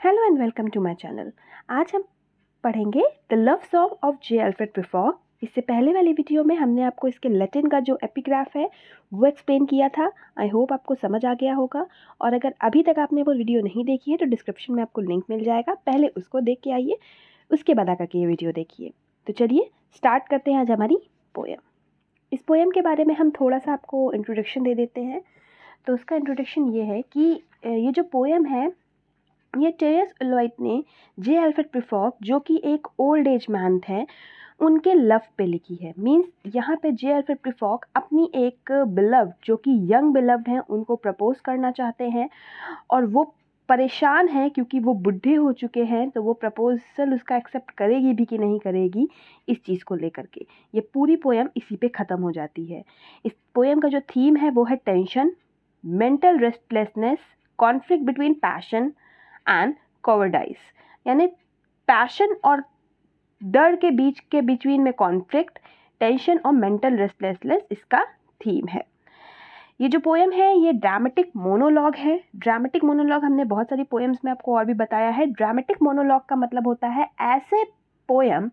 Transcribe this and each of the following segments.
Hello and welcome to my channel. आज हम पढ़ेंगे the love song of J Alfred Prufrock. इससे पहले वाली वीडियो में हमने आपको इसके लैटिन का जो एपिग्राफ है वो एक्सप्लेन किया था। आई होप आपको समझ आ गया होगा, और अगर अभी तक आपने वो वीडियो नहीं देखी है तो डिस्क्रिप्शन में आपको लिंक मिल जाएगा, पहले उसको देख के आइए, उसके बाद आकर के ये वीडियो देखिए। तो चलिए स्टार्ट करते हैं आज हमारी पोएम। इस पोएम के बारे में हम थोड़ा सा आपको इंट्रोडक्शन दे देते हैं। तो उसका इंट्रोडक्शन ये है कि ये जो पोएम है ये टेरेस इलोइट ने जे अल्फ्रेड प्रिफॉक, जो कि एक ओल्ड एज मैन थे, उनके लव पे लिखी है। मींस यहाँ पे जे अल्फ्रेड प्रिफॉक अपनी एक बिलव, जो कि यंग बिलव हैं, उनको प्रपोज करना चाहते हैं, और वो परेशान हैं क्योंकि वो बुढ़े हो चुके हैं। तो वो प्रपोजल उसका एक्सेप्ट करेगी भी कि नहीं करेगी, इस चीज़ को लेकर के ये पूरी पोएम इसी पे ख़त्म हो जाती है। इस पोएम का जो थीम है वो है tension, mental restlessness, conflict between passion and cowardice, यानी पैशन और डर के बिटवीन में कॉन्फ्लिक्ट, टेंशन और मेंटल रेस्टलेसनेस इसका थीम है। ये जो पोएम है ये ड्रामेटिक मोनोलॉग है। ड्रामेटिक मोनोलॉग हमने बहुत सारी पोएम्स में आपको और भी बताया है। ड्रामेटिक मोनोलॉग का मतलब होता है ऐसे पोएम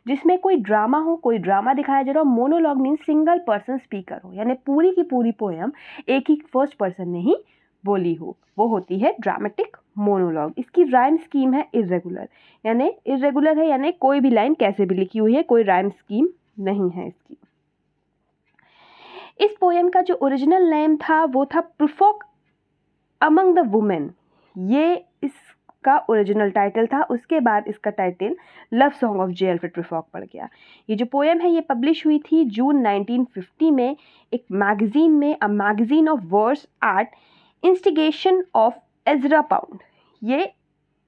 जिसमें कोई ड्रामा हो, कोई ड्रामा दिखाया जा रहा हो। Monologue means single person speaker हो, यानी पूरी की पूरी पोएम एक ही फर्स्ट पर्सन ने ही बोली हो, वो होती है ड्रामेटिक मोनोलॉग। इसकी राइम स्कीम है इर्रेगुलर, यानी इर्रेगुलर है, यानी कोई भी लाइन कैसे भी लिखी हुई है, कोई राइम स्कीम नहीं है इसकी। इस पोएम का जो ओरिजिनल नेम था वो था प्रिफॉक अमंग द वुमेन, ये इसका ओरिजिनल टाइटल था। उसके बाद इसका title love song of J Alfred Prufrock पड़ गया। ये जो पोएम है ये पब्लिश हुई थी जून 1950 में एक मैगजीन में, a magazine of verse at instigation of Ezra Pound. ये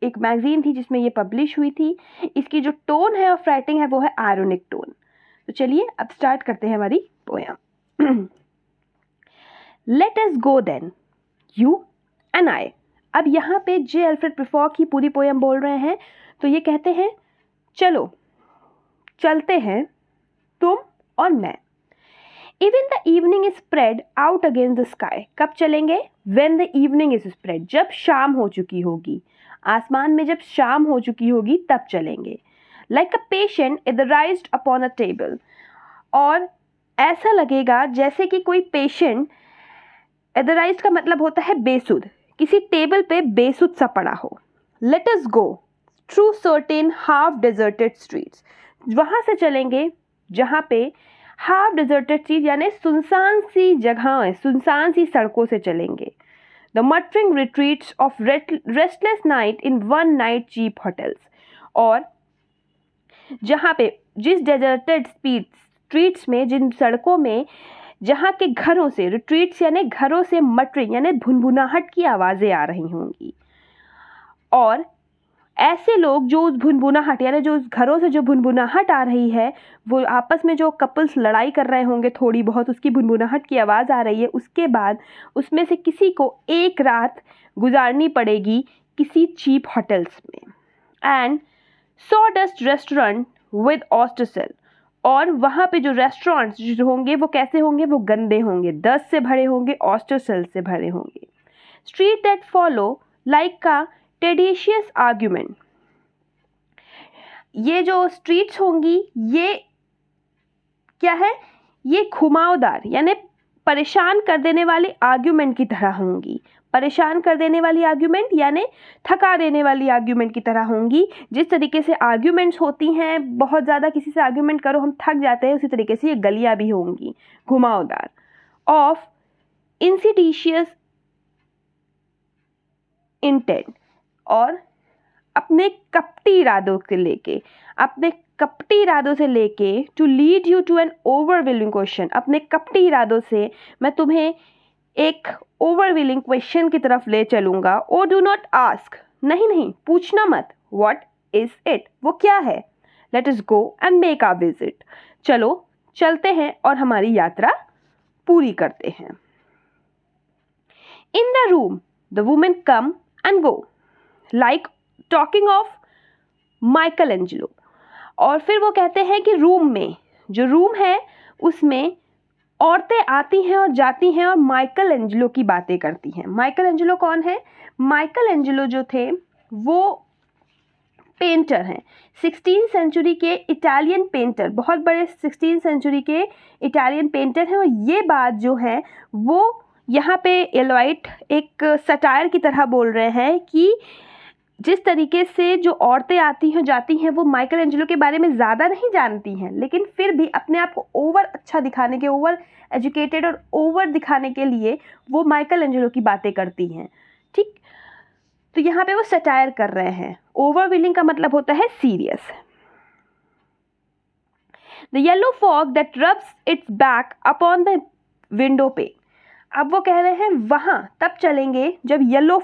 एक मैगजीन थी जिसमें ये पब्लिश हुई थी। इसकी जो टोन है ऑफ राइटिंग है वो है आयरोनिक टोन। तो चलिए अब स्टार्ट करते हैं हमारी poem. Let us go then, you and I. अब यहाँ पे जे अल्फ्रेड प्रिफॉक ही पूरी पोएम बोल रहे हैं। तो ये कहते हैं चलो चलते हैं तुम और मैं। Even the evening is spread out against the sky. कब चलेंगे? When the evening is spread, जब शाम हो चुकी होगी, आसमान में जब शाम हो चुकी होगी तब चलेंगे। Like a patient etherized upon a table, और ऐसा लगेगा जैसे कि कोई पेशेंट, एथराइज्ड का मतलब होता है बेसुध, किसी टेबल पे बेसुध सा पड़ा हो। Let us go through certain half deserted streets, वहाँ से चलेंगे जहाँ पे हाफ डिजर्टेड चीज, यानी सुनसान सी जगह, सुनसान सी सड़कों से चलेंगे। The muttering retreats of restless night in one night cheap hotels, और जहाँ पे जिस डेजर्टेड स्ट्रीट्स में, जिन सड़कों में, जहाँ के घरों से, रिट्रीट्स यानी घरों से मटरिंग यानी भुनभुनाहट की आवाज़ें आ रही होंगी, और ऐसे लोग जो उस भुनभुनाहट, यानी जो उस घरों से जो भुनभुनाहट आ रही है, वो आपस में जो कपल्स लड़ाई कर रहे होंगे थोड़ी बहुत, उसकी भुनभुनाहट की आवाज़ आ रही है। उसके बाद उसमें से किसी को एक रात गुजारनी पड़ेगी किसी चीप होटल्स में। And sawdust restaurant with oyster shell, और वहाँ पे जो रेस्टोरेंट्स जो होंगे वो कैसे होंगे? वो गंदे होंगे, डस्ट से भरे होंगे, ऑस्टर सेल से भरे होंगे। स्ट्रीट दैट फॉलो लाइक का टेडिशियस आर्ग्यूमेंट, ये जो स्ट्रीट्स होंगी ये क्या है? ये घुमावदार यानी परेशान कर देने वाली आर्ग्यूमेंट की तरह होंगी। परेशान कर देने वाली आर्ग्यूमेंट यानी थका देने वाली आर्ग्यूमेंट की तरह होंगी। जिस तरीके से आर्ग्यूमेंट्स होती हैं, बहुत ज़्यादा किसी से आर्ग्यूमेंट करो हम थक जाते हैं, उसी तरीके से ये गलियाँ भी होंगी घुमावदार। ऑफ इंसिडिशियस इंटेंट, और अपने कपटी इरादों से लेके, अपने कपटी इरादों से लेके, to lead you to an overwhelming question, अपने कपटी इरादों से मैं तुम्हें एक ओवरवेलमिंग क्वेश्चन की तरफ ले चलूँगा। ओ डू नॉट आस्क, नहीं पूछना मत। व्हाट इज इट, वो क्या है? Let us go and make our visit, चलो चलते हैं और हमारी यात्रा पूरी करते हैं। In the room the women come and go like talking of Michelangelo, और फिर वो कहते हैं कि रूम में, जो रूम है उसमें औरतें आती हैं और जाती हैं और माइकल एंजेलो की बातें करती हैं। माइकल एंजेलो कौन है? माइकल एंजेलो जो थे वो पेंटर हैं, 16th सेंचुरी के इटालियन पेंटर, बहुत बड़े 16th सेंचुरी के इटालियन पेंटर हैं। और ये बात जो है वो यहाँ पे एलोइट एक सटायर की तरह बोल रहे हैं कि जिस तरीके से जो औरतें आती हैं जाती हैं वो माइकल एंजेलो के बारे में ज़्यादा नहीं जानती हैं, लेकिन फिर भी अपने आप को ओवर अच्छा दिखाने के, ओवर एजुकेटेड और ओवर दिखाने के लिए वो माइकल एंजेलो की बातें करती हैं। ठीक, तो यहाँ पे वो सटायर कर रहे हैं। ओवरविलिंग का मतलब होता है serious. The yellow fog that rubs it's back upon the window पे। अब वो कह रहे हैं वहाँ तब चलेंगे जब येलो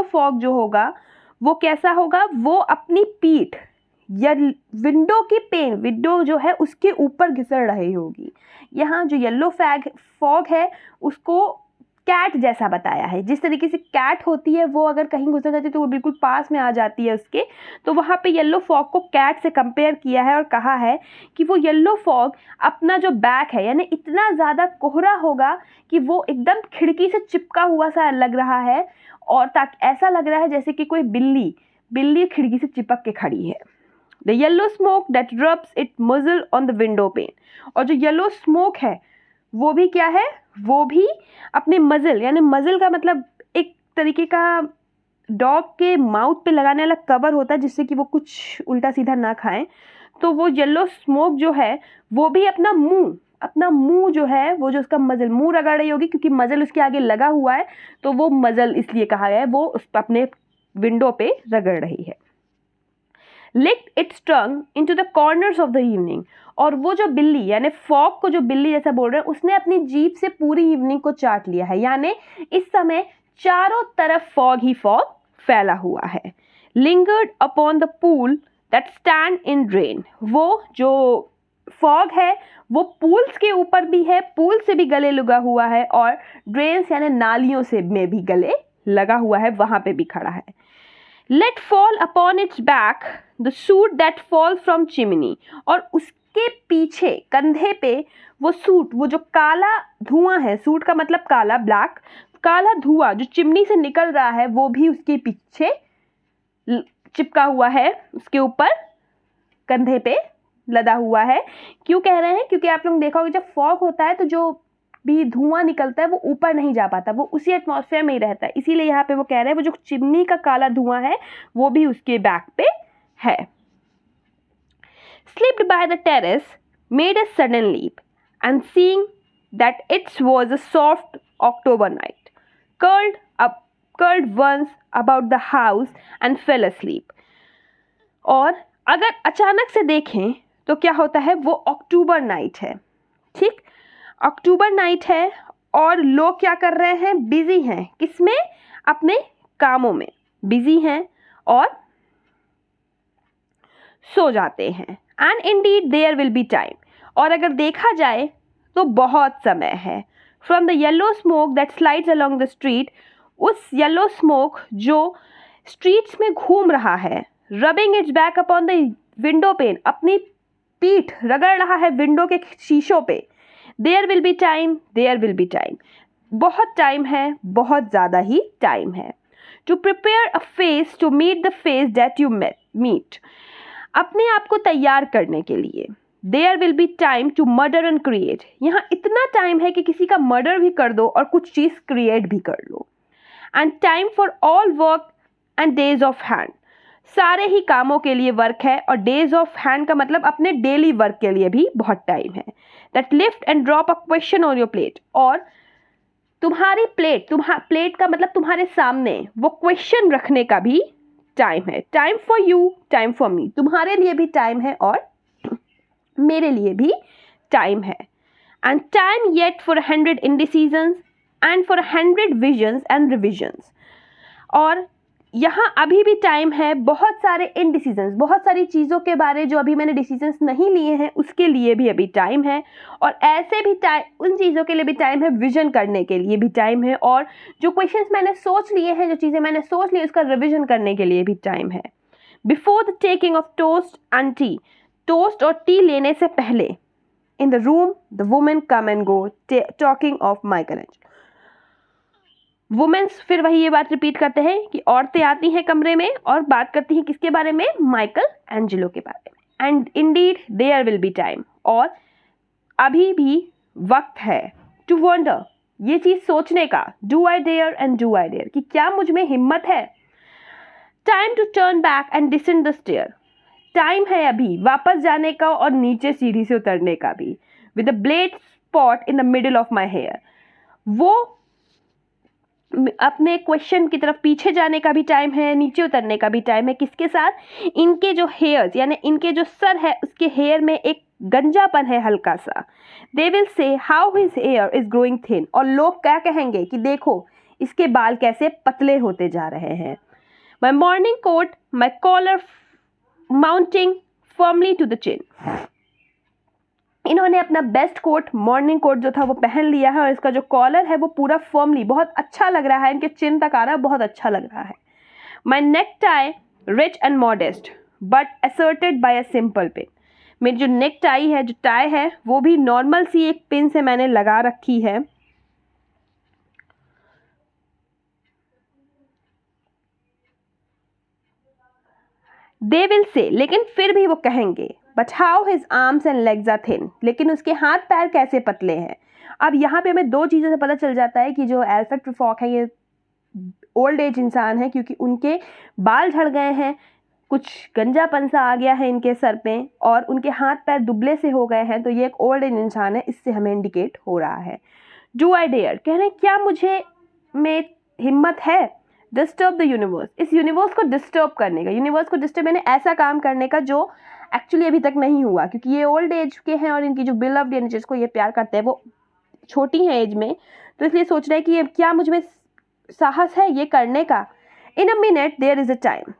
फॉग जो होगा वो कैसा होगा, वो अपनी पीठ या विंडो की पेन, विंडो जो है उसके ऊपर घिसड़ रही होगी। यहाँ जो येलो फॉग है उसको कैट जैसा बताया है। जिस तरीके से कैट होती है वो अगर कहीं गुजर जाती है तो वो बिल्कुल पास में आ जाती है उसके, तो वहाँ पे येलो फॉग को कैट से कंपेयर किया है और कहा है कि वो येलो फॉग अपना जो बैक है, यानी इतना ज़्यादा कोहरा होगा कि वो एकदम खिड़की से चिपका हुआ सा लग रहा है, और ताकि ऐसा लग रहा है जैसे कि कोई बिल्ली खिड़की से चिपक के खड़ी है। The yellow smoke that rubs it मजल ऑन द विंडो पेन। और जो येलो स्मोक है वो भी क्या है, वो भी अपने मजल, यानी मजल का मतलब एक तरीके का डॉग के माउथ पे लगाने वाला कवर होता है जिससे कि वो कुछ उल्टा सीधा ना खाएं। तो वो येलो स्मोक जो है वो भी अपना मुंह जो है, वो जो उसका मजल, मुंह रगड़ रही होगी क्योंकि मजल उसके आगे लगा हुआ है, तो वो मजल इसलिए कहा गया है, वो उस अपने विंडो पे रगड़ रही है। licked its tongue into the corners of the evening। और वो जो बिल्ली, यानी फॉग को जो बिल्ली जैसा बोल रहे हैं, उसने अपनी जीभ से पूरी इवनिंग को चाट लिया है, यानी इस समय चारों तरफ फॉग ही फॉग फैला हुआ है। lingered upon the pool that stand in drain। वो जो फॉग है वो पूल्स के ऊपर भी है, पूल से भी गले लगा हुआ है, और ड्रेन्स यानी नालियों से में भी गले लगा हुआ है, वहां पे भी खड़ा है। Let fall upon its back the soot that falls from chimney। और उसके पीछे कंधे पे वो सूट, वो जो काला धुआं है, सूट का मतलब काला, ब्लैक, काला धुआं जो चिमनी से निकल रहा है वो भी उसके पीछे चिपका हुआ है, उसके ऊपर कंधे पे लदा हुआ है। क्यों कह रहे हैं, क्योंकि आप लोग देखा होगा जब फॉग होता है तो जो भी धुआं निकलता है वो ऊपर नहीं जा पाता, वो उसी एटमॉस्फेयर में ही रहता है, इसीलिए यहाँ पे वो कह रहे हैं वो जो चिमनी का काला धुआं है वो भी उसके बैक पे है। Slipped by the terrace, made a sudden leap, and seeing that it was a soft October night, curled once about the house and fell asleep। और अगर अचानक से देखें तो क्या होता है, वो अक्टूबर नाइट है। ठीक, अक्टूबर नाइट है और लोग क्या कर रहे हैं, बिजी हैं, किसमें, अपने कामों में बिजी हैं और सो जाते हैं। And indeed there will be time. और अगर देखा जाए तो बहुत समय है। From the yellow smoke that slides along the street. उस येलो स्मोक जो स्ट्रीट्स में घूम रहा है, rubbing its back upon the window pane, अपनी पीठ रगड़ रहा है विंडो के शीशों पे। There will be time, there will be time, बहुत टाइम है, बहुत ज़्यादा ही टाइम है। To prepare a face to meet the face that you meet, अपने आप को तैयार करने के लिए। There will be time to murder and create, यहाँ इतना टाइम है कि किसी का मर्डर भी कर दो और कुछ चीज़ क्रिएट भी कर लो। And time for all work and days of hand, सारे ही कामों के लिए वर्क है, और डेज ऑफ हैंड का मतलब अपने डेली वर्क के लिए भी बहुत टाइम है। That lift and drop a question on your plate, और तुम्हारी प्लेट का मतलब तुम्हारे सामने वो क्वेश्चन रखने का भी टाइम है। Time for you, time for me, तुम्हारे लिए भी टाइम है और मेरे लिए भी टाइम है। And time yet for 100 indecisions and for 100 visions and revisions, और यहाँ अभी भी टाइम है बहुत सारे इनडिसीजन्स, बहुत सारी चीज़ों के बारे जो अभी मैंने डिसीजंस नहीं लिए हैं उसके लिए भी अभी टाइम है, और ऐसे भी टाइम, उन चीज़ों के लिए भी टाइम है, विजन करने के लिए भी टाइम है, और जो क्वेश्चंस मैंने सोच लिए हैं, जो चीज़ें मैंने सोच ली उसका रिविजन करने के लिए भी टाइम है। Before the taking off toast and tea, toast और टी लेने से पहले, in the room the women come and go talking of Michelangelo. Womens फिर वही ये बात रिपीट करते हैं कि औरतें आती हैं कमरे में और बात करती हैं किसके बारे में, माइकल एंजेलो के बारे में। And indeed there will be time, और अभी भी वक्त है, टू वंडर, ये चीज सोचने का, do I dare and do I dare, कि क्या मुझ में हिम्मत है। Time to turn back and descend the stair, time है अभी वापस जाने का और नीचे सीढ़ी से उतरने का भी। With a bald spot in the middle of my hair, वो अपने क्वेश्चन की तरफ पीछे जाने का भी टाइम है, नीचे उतरने का भी टाइम है। किसके साथ, इनके जो हेयर्स यानी इनके जो सर है उसके हेयर में एक गंजापन है हल्का सा। They will say how his here is growing thin, और लोग क्या कहेंगे कि देखो इसके बाल कैसे पतले होते जा रहे हैं। My morning coat, my collar mounting firmly to the chin, इन्होंने अपना बेस्ट कोट, मॉर्निंग कोट जो था वो पहन लिया है और इसका जो कॉलर है वो पूरा फर्मली बहुत अच्छा लग रहा है, इनके चिन तक आ रहा है, बहुत अच्छा लग रहा है। My neck tie rich and modest but asserted by a simple pin, मेरी जो नेक टाई है, जो टाई है, वो भी नॉर्मल सी एक पिन से मैंने लगा रखी है। दे विल से, लेकिन फिर भी वो कहेंगे, but how his arms and legs are thin, लेकिन उसके हाथ पैर कैसे पतले हैं। अब यहाँ पे हमें दो चीज़ों से पता चल जाता है कि जो एल्फ्रेड प्रूफॉक है ये ओल्ड एज इंसान है, क्योंकि उनके बाल झड़ गए हैं, कुछ गंजापन सा आ गया है इनके सर पे, और उनके हाथ पैर दुबले से हो गए हैं, तो ये एक ओल्ड एज इंसान है, इससे हमें इंडिकेट हो रहा है। डू आई डेयर, कह रहे हैं क्या मुझे में हिम्मत है। डिस्टर्ब द यूनिवर्स, इस यूनिवर्स को डिस्टर्ब करने का, यूनिवर्स को डिस्टर्ब यानी ऐसा काम करने का जो एक्चुअली अभी तक नहीं हुआ, क्योंकि ये ओल्ड एज के हैं और इनकी जो बिलव्ड यानी जिसको ये प्यार करते हैं वो छोटी हैं एज में, तो इसलिए सोच रहे हैं कि ये क्या मुझ में साहस है ये करने का। In a minute there is a time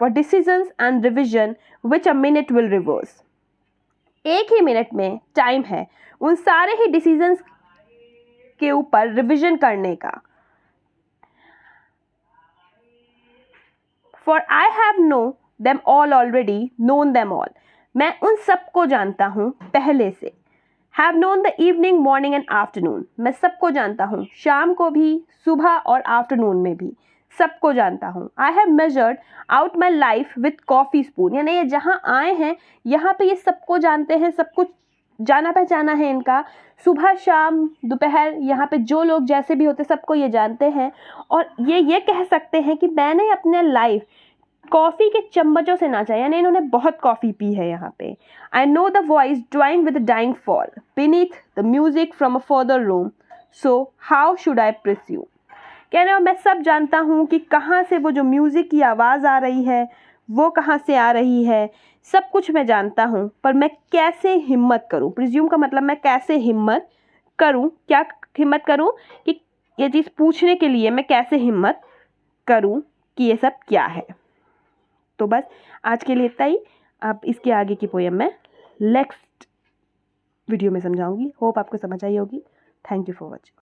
for decisions and revision which a minute will reverse, एक ही मिनट में टाइम है उन सारे ही डिसीजंस के ऊपर रिविजन करने का। For I have known them all already, known them all, मैं उन सबको जानता हूँ पहले से। Have known the evening, morning and afternoon, मैं सबको जानता हूँ, शाम को भी, सुबह और आफ्टरनून में भी सबको जानता हूँ। I have measured out my life with coffee spoon, यानी ये जहाँ आए हैं यहाँ पे ये सबको जानते हैं, सब कुछ जाना पहचाना है इनका, सुबह शाम दोपहर यहाँ पे जो लोग जैसे भी होते सबको ये जानते हैं, और ये कह सकते हैं कि मैंने अपने लाइफ कॉफ़ी के चम्मचों से नाचा, यानी इन्होंने बहुत कॉफ़ी पी है यहाँ पे। I know the voice dying with dying fall beneath the music from a farther room, so how should I presume, कह रहे हो मैं सब जानता हूँ कि कहाँ से वो जो म्यूज़िक की आवाज़ आ रही है वो कहाँ से आ रही है, सब कुछ मैं जानता हूँ, पर मैं कैसे हिम्मत करूँ। प्रिज्यूम का मतलब मैं कैसे हिम्मत करूँ, क्या हिम्मत करूँ कि ये चीज़ पूछने के लिए मैं कैसे हिम्मत करूँ कि ये सब क्या है। तो बस आज के लिए इतना ही, अब इसके आगे की पोएम मैं नेक्स्ट वीडियो में समझाऊंगी। होप आपको समझ आई होगी। Thank you for watching.